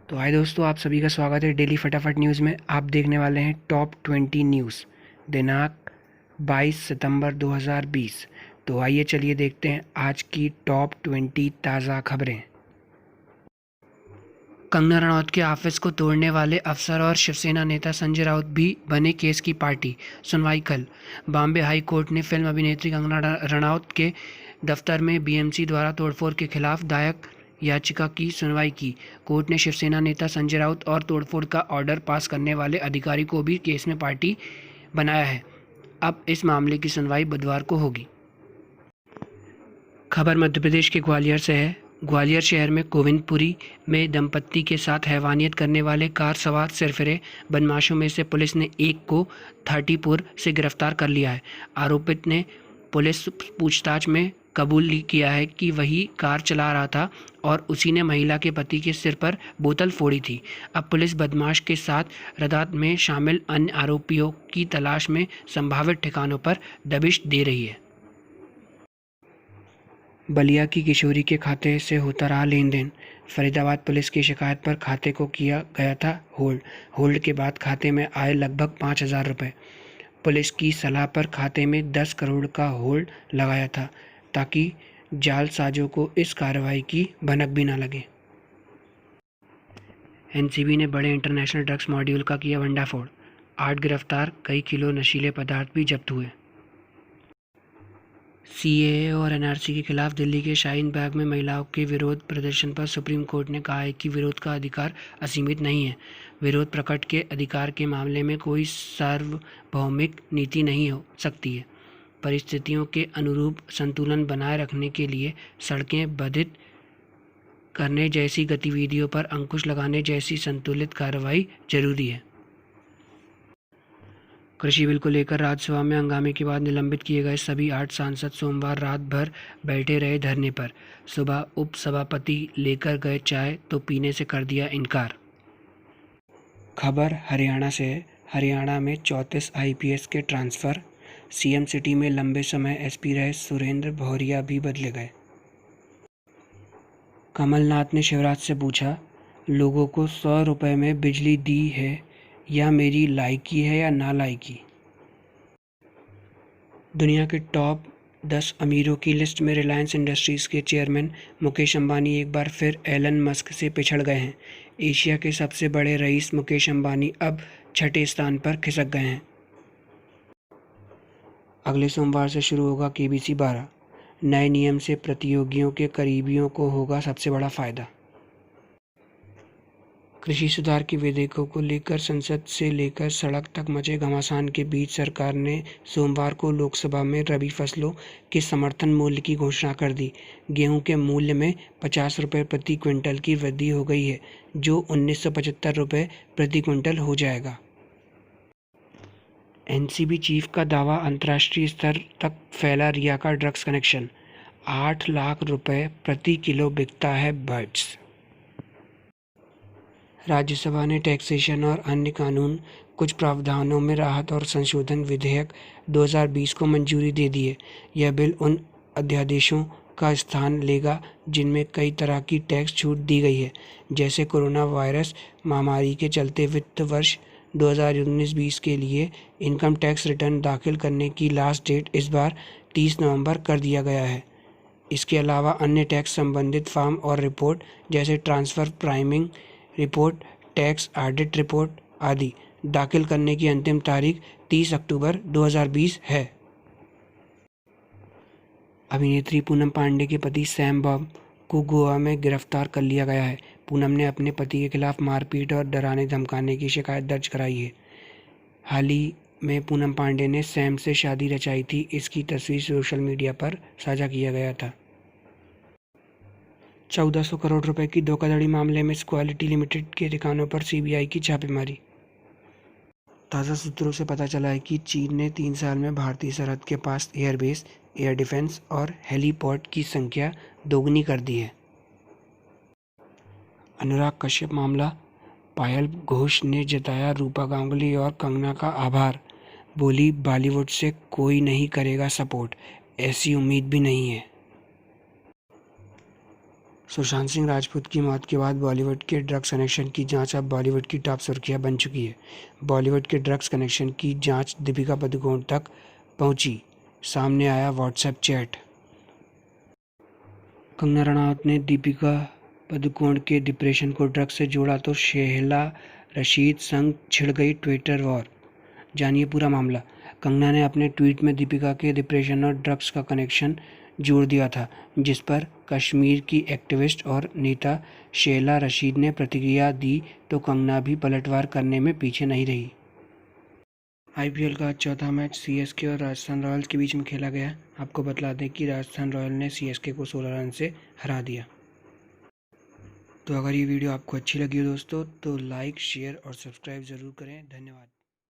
तो हाय दोस्तों, आप सभी का स्वागत है डेली फटाफट न्यूज़ में। आप देखने वाले हैं टॉप 20 न्यूज़ दिनांक 22 सितंबर 2020। तो आइए चलिए देखते हैं आज की टॉप 20 ताज़ा खबरें। कंगना रनौत के ऑफिस को तोड़ने वाले अफसर और शिवसेना नेता संजय राउत भी बने केस की पार्टी। सुनवाई कल। बॉम्बे हाई कोर्ट ने फिल्म अभिनेत्री कंगना रनौत के दफ्तर में बीएमसी द्वारा तोड़फोड़ के खिलाफ दायर याचिका की सुनवाई की। कोर्ट ने शिवसेना नेता संजय राउत और तोड़फोड़ का ऑर्डर पास करने वाले अधिकारी को भी केस में पार्टी बनाया है। अब इस मामले की सुनवाई बुधवार को होगी। खबर मध्य प्रदेश के ग्वालियर से है। ग्वालियर शहर में गोविंदपुरी में दंपत्ति के साथ हैवानियत करने वाले कार सवार सिरफिरे बदमाशों में से पुलिस ने एक को थाटीपुर से गिरफ्तार कर लिया है। आरोपित ने पुलिस पूछताछ में कबूल किया है कि वही कार चला रहा था और उसी ने महिला के पति के सिर पर बोतल फोड़ी थी। अब पुलिस बदमाश के साथ रैद में शामिल अन्य आरोपियों की तलाश में संभावित ठिकानों पर दबिश दे रही है। बलिया की किशोरी के खाते से होता रहा लेन देन। फरीदाबाद पुलिस की शिकायत पर खाते को किया गया था होल्ड के बाद खाते में आए लगभग 5,000 रुपये। पुलिस की सलाह पर खाते में 10 करोड़ का होल्ड लगाया था ताकि जालसाजों को इस कार्रवाई की भनक भी न लगे। एनसीबी ने बड़े इंटरनेशनल ड्रग्स मॉड्यूल का किया भंडाफोड़। 8 गिरफ्तार, कई किलो नशीले पदार्थ भी जब्त हुए। सीएए और एनआरसी के खिलाफ दिल्ली के शाहीन बाग में महिलाओं के विरोध प्रदर्शन पर सुप्रीम कोर्ट ने कहा है कि विरोध का अधिकार असीमित नहीं है। विरोध प्रकट के अधिकार के मामले में कोई सार्वभौमिक नीति नहीं हो सकती है। परिस्थितियों के अनुरूप संतुलन बनाए रखने के लिए सड़कें बाधित करने जैसी गतिविधियों पर अंकुश लगाने जैसी संतुलित कार्रवाई जरूरी है। कृषि बिल को लेकर राज्यसभा में हंगामे के बाद निलंबित किए गए सभी 8 सांसद सोमवार रात भर बैठे रहे धरने पर। सुबह उपसभापति लेकर गए चाय तो पीने से कर दिया इनकार। खबर हरियाणा से है। हरियाणा में 34 आईपीएस के ट्रांसफ़र। सीएम सिटी में लंबे समय एसपी रहे सुरेंद्र भौरिया भी बदले गए। कमलनाथ ने शिवराज से पूछा, लोगों को 100 रुपये में बिजली दी है या मेरी लायकी है या नालायकी। दुनिया के टॉप 10 अमीरों की लिस्ट में रिलायंस इंडस्ट्रीज़ के चेयरमैन मुकेश अंबानी एक बार फिर एलन मस्क से पिछड़ गए हैं। एशिया के सबसे बड़े रईस मुकेश अंबानी अब 6ठे स्थान पर खिसक गए हैं। अगले सोमवार से शुरू होगा केबीसी 12। नए नियम से प्रतियोगियों के करीबियों को होगा सबसे बड़ा फ़ायदा। कृषि सुधार के विधेयकों को लेकर संसद से लेकर सड़क तक मचे घमासान के बीच सरकार ने सोमवार को लोकसभा में रबी फसलों के समर्थन मूल्य की घोषणा कर दी। गेहूं के मूल्य में 50 रुपये प्रति क्विंटल की वृद्धि हो गई है, जो 1975 रुपये प्रति क्विंटल हो जाएगा। एनसीबी चीफ का दावा, अंतर्राष्ट्रीय स्तर तक फैला रिया का ड्रग्स कनेक्शन। 8 लाख रुपये प्रति किलो बिकता है बर्ड्स। राज्यसभा ने टैक्सेशन और अन्य कानून कुछ प्रावधानों में राहत और संशोधन विधेयक 2020 को मंजूरी दे दी है। यह बिल उन अध्यादेशों का स्थान लेगा जिनमें कई तरह की टैक्स छूट दी गई है, जैसे कोरोना वायरस महामारी के चलते वित्त वर्ष 2019-20 के लिए इनकम टैक्स रिटर्न दाखिल करने की लास्ट डेट इस बार 30 नवंबर कर दिया गया है। इसके अलावा अन्य टैक्स संबंधित फॉर्म और रिपोर्ट जैसे transfer priming report, tax audit report आदि दाखिल करने की अंतिम तारीख 30 अक्टूबर 2020 है। अभिनेत्री पूनम पांडे के पति सैम बॉब को गोवा में गिरफ्तार कर लिया गया है। पूनम ने अपने पति के खिलाफ मारपीट और डराने धमकाने की शिकायत दर्ज कराई है। हाल ही में पूनम पांडे ने सैम से शादी रचाई थी। इसकी तस्वीर सोशल मीडिया पर साझा किया गया था। 1400 करोड़ रुपए की धोखाधड़ी मामले में क्वालिटी लिमिटेड के ठिकानों पर सीबीआई की छापेमारी। ताज़ा सूत्रों से पता चला है कि चीन ने 3 साल में भारतीय सरहद के पास एयरबेस, एयर डिफेंस और हेलीपोर्ट की संख्या दोगुनी कर दी है। अनुराग कश्यप मामला। पायल घोष ने जताया रूपा गांगुली और कंगना का आभार। बोली, बॉलीवुड से कोई नहीं करेगा सपोर्ट, ऐसी उम्मीद भी नहीं है। सुशांत सिंह राजपूत की मौत के बाद बॉलीवुड के ड्रग्स कनेक्शन की जांच अब बॉलीवुड की टॉप सुर्खियां बन चुकी है। बॉलीवुड के ड्रग्स कनेक्शन की जांच दीपिका पादुकोण तक पहुंची। सामने आया व्हाट्सएप चैट। कंगना रनौत ने दीपिका पादुकोण के डिप्रेशन को ड्रग्स से जोड़ा तो शेहला रशीद संग छिड़ गई ट्विटर वॉर। जानिए पूरा मामला। कंगना ने अपने ट्वीट में दीपिका के डिप्रेशन और ड्रग्स का कनेक्शन जोड़ दिया था, जिस पर कश्मीर की एक्टिविस्ट और नेता शेहला रशीद ने प्रतिक्रिया दी तो कंगना भी पलटवार करने में पीछे नहीं रही। आईपीएल का चौथा मैच सीएसके और राजस्थान रॉयल्स के बीच में खेला गया। आपको बतला दें कि राजस्थान रॉयल ने सीएसके को 16 रन से हरा दिया। तो अगर ये वीडियो आपको अच्छी लगी हो दोस्तों तो लाइक, शेयर और सब्सक्राइब ज़रूर करें। धन्यवाद।